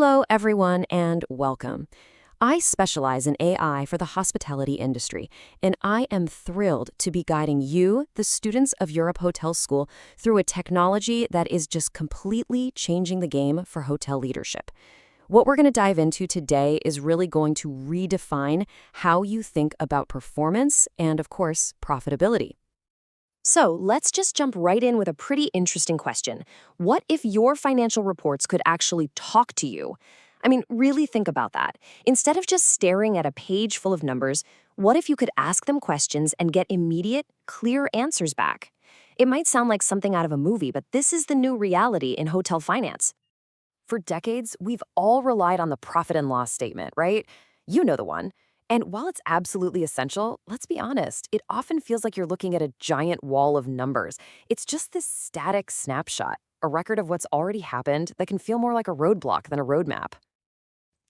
Hello, everyone, and welcome. I specialize in AI for the hospitality industry, and I am thrilled to be guiding you, the students of Europe Hotel School, through a technology that is just completely changing the game for hotel leadership. What we're going to dive into today is really going to redefine how you think about performance and, of course, profitability. So let's just jump right in with a pretty interesting question. What if your financial reports could actually talk to you? I mean, really think about that. Instead of just staring at a page full of numbers, what if you could ask them questions and get immediate, clear answers back? It might sound like something out of a movie, but this is the new reality in hotel finance. For decades, we've all relied on the profit and loss statement, right? You know the one. And while it's absolutely essential, let's be honest, it often feels like you're looking at a giant wall of numbers. It's just this static snapshot, a record of what's already happened that can feel more like a roadblock than a roadmap.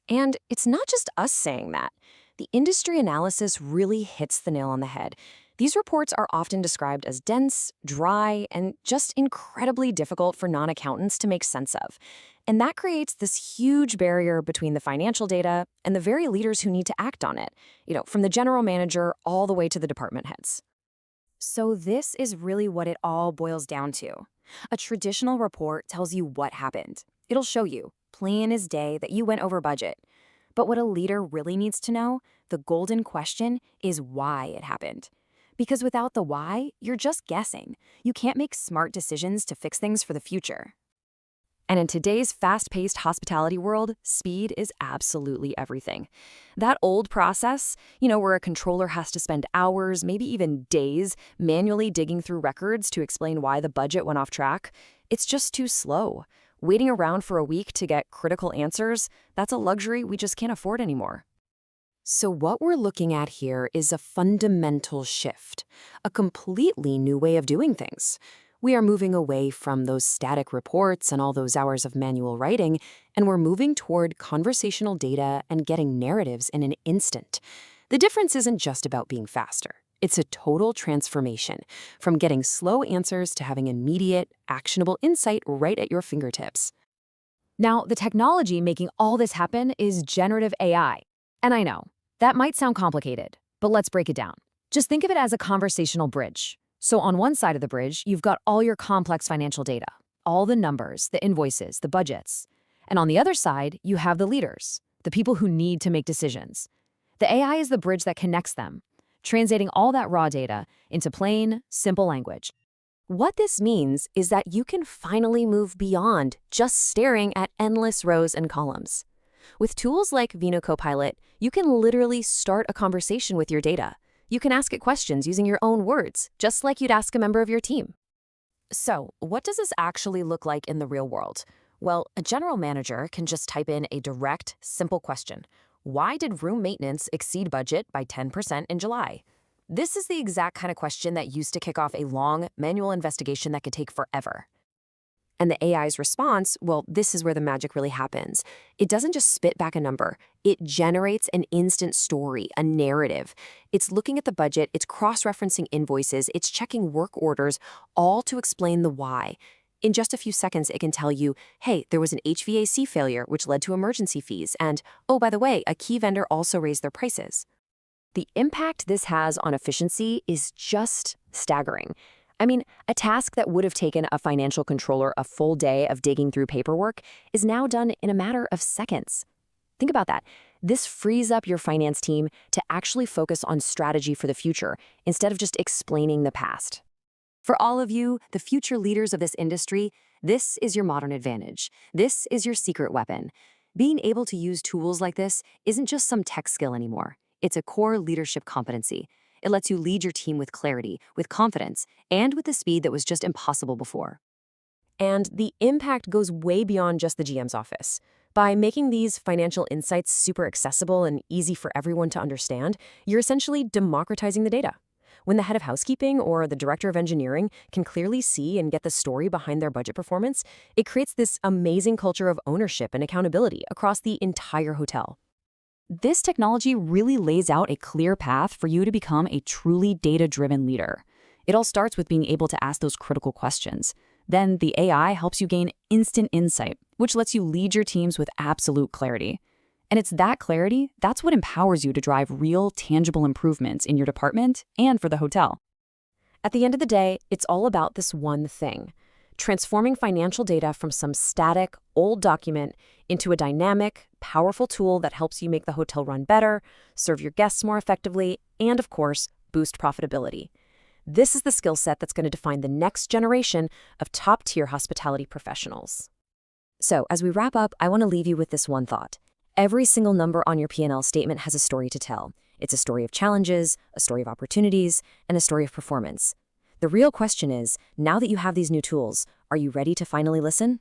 And it's not just us saying that. The industry analysis really hits the nail on the head. These reports are often described as dense, dry, and just incredibly difficult for non-accountants to make sense of. And that creates this huge barrier between the financial data and the very leaders who need to act on it, from the general manager all the way to the department heads. So this is really what it all boils down to. A traditional report tells you what happened. It'll show you, plain as day, that you went over budget. But what a leader really needs to know, the golden question, is why it happened. Because without the why, you're just guessing. You can't make smart decisions to fix things for the future. And in today's fast-paced hospitality world, speed is absolutely everything. That old process, where a controller has to spend hours, maybe even days, manually digging through records to explain why the budget went off track, it's just too slow. Waiting around for a week to get critical answers, that's a luxury we just can't afford anymore. So what we're looking at here is a fundamental shift, a completely new way of doing things. We are moving away from those static reports and all those hours of manual writing, and we're moving toward conversational data and getting narratives in an instant. The difference isn't just about being faster. It's a total transformation, from getting slow answers to having immediate, actionable insight right at your fingertips. Now, the technology making all this happen is generative AI. And I know, that might sound complicated, but let's break it down. Just think of it as a conversational bridge. So on one side of the bridge, you've got all your complex financial data, all the numbers, the invoices, the budgets. And on the other side, you have the leaders, the people who need to make decisions. The AI is the bridge that connects them, translating all that raw data into plain, simple language. What this means is that you can finally move beyond just staring at endless rows and columns. With tools like Vino Copilot, you can literally start a conversation with your data. You can ask it questions using your own words, just like you'd ask a member of your team. So, what does this actually look like in the real world? Well, a general manager can just type in a direct, simple question. Why did room maintenance exceed budget by 10% in July? This is the exact kind of question that used to kick off a long, manual investigation that could take forever. And the AI's response, well, this is where the magic really happens. It doesn't just spit back a number. It generates an instant story, a narrative. It's looking at the budget, it's cross-referencing invoices, it's checking work orders, all to explain the why. In just a few seconds, it can tell you, hey, there was an HVAC failure, which led to emergency fees. And, oh, by the way, a key vendor also raised their prices. The impact this has on efficiency is just staggering. I mean, a task that would have taken a financial controller a full day of digging through paperwork is now done in a matter of seconds. Think about that. This frees up your finance team to actually focus on strategy for the future instead of just explaining the past. For all of you, the future leaders of this industry, this is your modern advantage. This is your secret weapon. Being able to use tools like this isn't just some tech skill anymore. It's a core leadership competency. It lets you lead your team with clarity, with confidence, and with the speed that was just impossible before. And the impact goes way beyond just the GM's office. By making these financial insights super accessible and easy for everyone to understand, you're essentially democratizing the data. When the head of housekeeping or the director of engineering can clearly see and get the story behind their budget performance, it creates this amazing culture of ownership and accountability across the entire hotel. This technology really lays out a clear path for you to become a truly data-driven leader. It all starts with being able to ask those critical questions. Then the AI helps you gain instant insight, which lets you lead your teams with absolute clarity. And it's that clarity that's what empowers you to drive real, tangible improvements in your department and for the hotel. At the end of the day, it's all about this one thing: transforming financial data from some static, old document into a dynamic, powerful tool that helps you make the hotel run better, serve your guests more effectively, and, of course, boost profitability. This is the skill set that's going to define the next generation of top-tier hospitality professionals. So, as we wrap up, I want to leave you with this one thought. Every single number on your P&L statement has a story to tell. It's a story of challenges, a story of opportunities, and a story of performance. The real question is, now that you have these new tools, are you ready to finally listen?